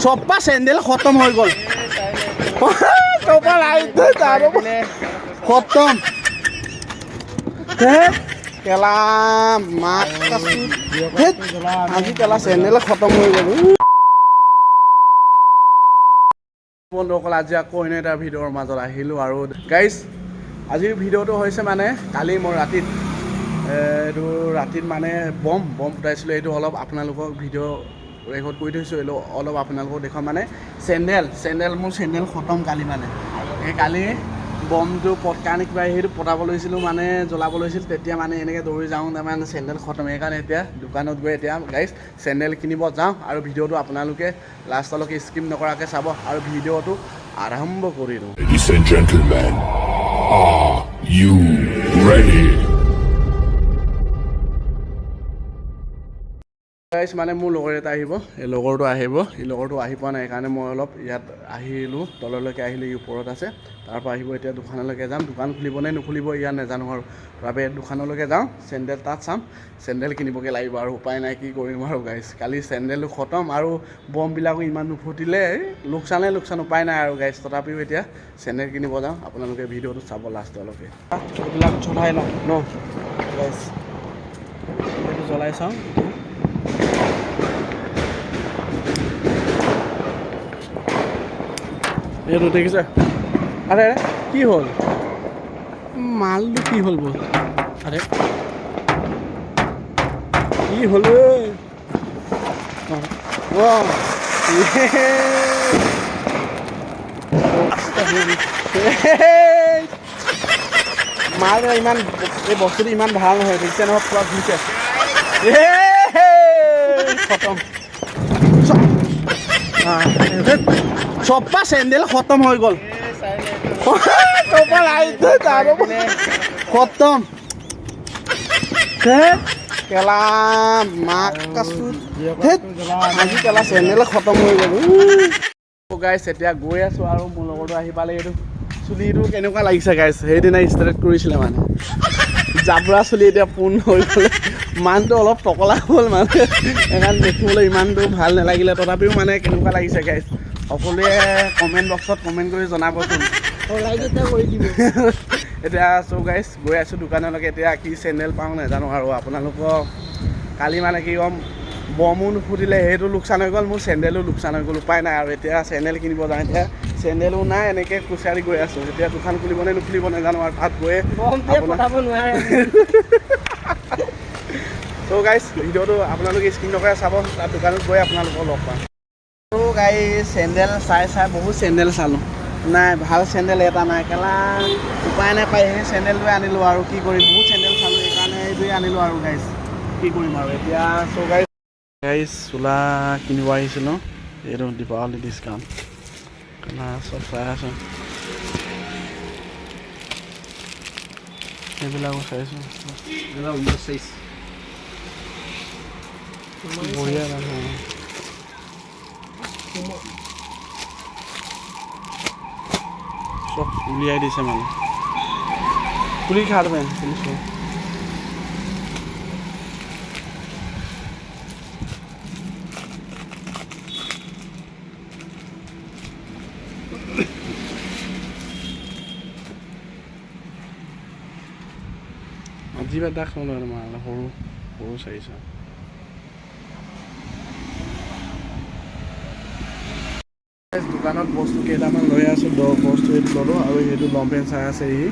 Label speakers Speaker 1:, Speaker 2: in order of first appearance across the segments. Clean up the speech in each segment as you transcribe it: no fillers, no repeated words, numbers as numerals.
Speaker 1: চপ্পা sandal খতম হৈ গ'ল চপ্পা লাইট খতম কেলা মাক আজি কেলা চেণ্ডেল খতম হৈ গ'ল বন্ধুসকল আজি আকৌ এনে এটা ভিডিঅ'ৰ মাজত আহিলোঁ আৰু গাইজ আজিৰ ভিডিঅ'টো হৈছে মানে কালি মই এইটো ৰাতিত মানে বম ফুটাইছিলোঁ এইটো অলপ আপোনালোকক ভিডিঅ' ৰেকৰ্ড কৰি থৈছোঁ এইটো অলপ আপোনালোকক দেখুৱাম মানে মোৰ চেণ্ডেল খতম কালি মানে এই কালি বমটো পটকানি কিবা সেইটো পতাব লৈছিলোঁ মানে জ্বলাব লৈছিলোঁ তেতিয়া মানে এনেকৈ দৌৰি যাওঁ তাৰমানে চেণ্ডেল খতম সেইকাৰণে এতিয়া দোকানত গৈ এতিয়া গাইজ চেণ্ডেল কিনিব যাওঁ আৰু ভিডিঅ'টো আপোনালোকে লাষ্টলৈকে স্কিপ নকৰাকৈ চাব আৰু ভিডিঅ'টো আৰম্ভ কৰি দিওঁ
Speaker 2: Ladies and gentlemen, are you ready?
Speaker 1: Guys মানে মোৰ লগৰ এটা আহিব এই লগৰটো আহি পোৱা নাই সেইকাৰণে মই অলপ ইয়াত আহিলোঁ তললৈকে আহিলোঁ ই ওপৰত আছে তাৰপৰা আহিব এতিয়া দোকানলৈকে যাম দোকান খুলিব নে নুখুলিব ইয়াত নাজানো আৰু তাৰপৰা দোকানলৈকে যাওঁ চেণ্ডেল তাত চাম চেণ্ডেল কিনিবগৈ লাগিব আৰু উপায় নাই কি কৰিম আৰু গাইজ কালি চেণ্ডেলো খতম আৰু বমবিলাকো ইমান নুফুটিলে লোকচান উপায় নাই আৰু গাইজ তথাপিও এতিয়া চেণ্ডেল কিনিব যাওঁ আপোনালোকে ভিডিঅ'টো চাব লাষ্টলৈকে এইবিলাক জ্বলাই লওঁ ন গাইজ এইটো জ্বলাই চাওঁ এইটো দেখিছে আৰে কি হ'ল মালটো কি হ'ল বল আৰে কি হ'ল মাল ইমান এই বস্তুটো ইমান ভাল নহয় দেখিছে নহয় পুৰা ঘূৰিছে খতম চপ্পা চেণ্ডেল খতম হৈ গ'ল চপ্পা লাইট খতম কেলা মাক আজি কেলা চেণ্ডেল খতম হৈ গ'ল গাইছ এতিয়া গৈ আছোঁ আৰু মোৰ লগৰটো আহি পালে এইটো চুলিটো কেনেকুৱা লাগিছে গাইছ সেইদিনা ষ্ট্ৰেট কৰিছিলে মানে জাবৰা চুলি এতিয়া পোন হৈ গ'লে মানুহটো অলপ টকলা হ'ল মানে সেইকাৰণে দেখিবলৈ ইমানটো ভাল নালাগিলে তথাপিও মানে কেনেকুৱা লাগিছে গাইছ সকলোৱে কমেণ্ট বক্সত কমেণ্ট কৰি জনাবচোন এতিয়া চ' গাইছ গৈ আছোঁ দোকানলৈকে এতিয়া কি চেণ্ডেল পাওঁ নাজানো আৰু আপোনালোকক কালি মানে কি ক'ম বমো নুফুটিলে সেইটো লোকচান হৈ গ'ল মোৰ চেণ্ডেলো লোকচান হৈ গ'ল উপায় নাই আৰু এতিয়া চেণ্ডেল কিনিব যাওঁ এতিয়া চেণ্ডেলো নাই এনেকৈ খোজকাঢ়ি গৈ আছোঁ এতিয়া দোকান খুলিব নে নুখুলিব নাজানো আৰু তাত গৈ চ' গাইজ ভিডিঅ'টো আপোনালোকে স্কিপ নকৰে চাব তাত দোকানত গৈ আপোনালোকক লগ পাম চ' গাইজ চেণ্ডেল চাই বহুত চেণ্ডেল চালোঁ নাই ভাল চেণ্ডেল এটা নাই কেলা উপায় নাপায় সেই চেণ্ডেলটোৱে আনিলোঁ আৰু কি কৰিম বহুত চেণ্ডেল চালোঁ সেইকাৰণে এইটোৱে আনিলোঁ আৰু গাইজ কি কৰিম আৰু এতিয়া চ' গাইজ চোলা কিনিব আহিছিলোঁ এইটো দীপাৱলী ডিছকাউণ্ট কেলা চব চাই আছোঁ সেইবিলাকো চাইছোঁ বঢ়িয়া লাগে চব উলিয়াই দিছে মানে খুলি খাবেন খুলিছোঁ আজিবা দাখ নলয় মাল সৰু চাইছা দোকানত বস্তু কেইটামান লৈ আছোঁ বস্তু এইটো ল'লোঁ আৰু সেইটো লং পেণ্ট চাই আছে ই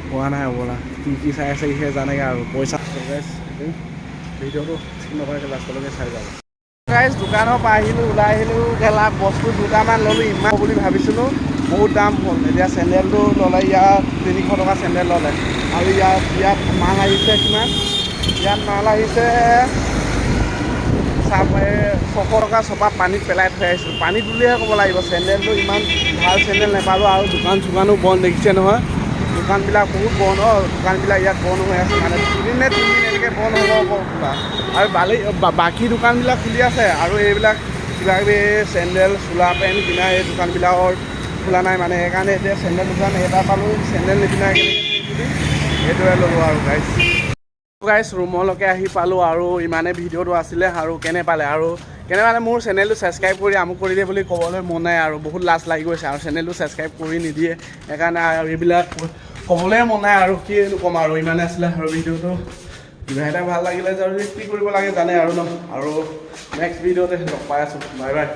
Speaker 1: হোৱা নাই হ'বলা কি চাই আছে ইহে জানেগৈ আৰু পইচা ভিডিঅ'টো নকৰাকৈ লাষ্টলৈকে চাই যাব গাইজ দোকানৰ পৰা ওলাই আহিলোঁ গেলা বস্তু দুটামান ল'লোঁ ইমান বুলি ভাবিছিলোঁ বহুত দাম হ'ল এতিয়া চেণ্ডেলটো ল'লে ইয়াত 300 টকা চেণ্ডেল ল'লে আৰু ইয়াত মাল আহিছে কিমান ইয়াত মাল আহিছে 600 টকা চপা পানীত পেলাই থৈ আহিছোঁ পানীত বুলিহে ক'ব লাগিব চেণ্ডেলটো ইমান ভাল চেণ্ডেল নাপালোঁ আৰু দোকান চোকানো বন্ধ দেখিছে নহয় দোকানবিলাক বহুত বন্ধ দোকানবিলাক ইয়াত বন্ধ হৈ আছে মানে 2 নে 3 দিন এনেকৈ বন্ধ হ'ব কিবা আৰু বাকী দোকানবিলাক খুলি আছে আৰু এইবিলাক কিবাকিবি চেণ্ডেল চোলা পেণ্ট কিনা এই দোকানবিলাকৰ খোলা নাই মানে সেইকাৰণে এতিয়া চেণ্ডেল দোকান এটা পালোঁ চেণ্ডেল নিকিনা এইটোৱে ল'লোঁ আৰু গাইজ গাইছ ৰুমলৈকে আহি পালোঁ আৰু ইমানে ভিডিঅ'টো আছিলে আৰু কেনে পালে মোৰ চেনেলটো ছাবস্ক্ৰাইব কৰি আমুক কৰি দিয়ে বুলি ক'বলৈ মন নাই আৰু বহুত লাজ লাগি গৈছে আৰু চেনেলটো ছাবস্ক্ৰাইব কৰি নিদিয়ে সেইকাৰণে আৰু এইবিলাক ক'বলৈ মন নাই আৰু কিনো ক'ম আৰু ইমানে আছিলে আৰু ভিডিঅ'টো কিবা এটা ভাল লাগিলে যদি কি কৰিব লাগে জানে আৰু ন আৰু নেক্সট ভিডিঅ'তে লগ পাই আছোঁ বাই বাই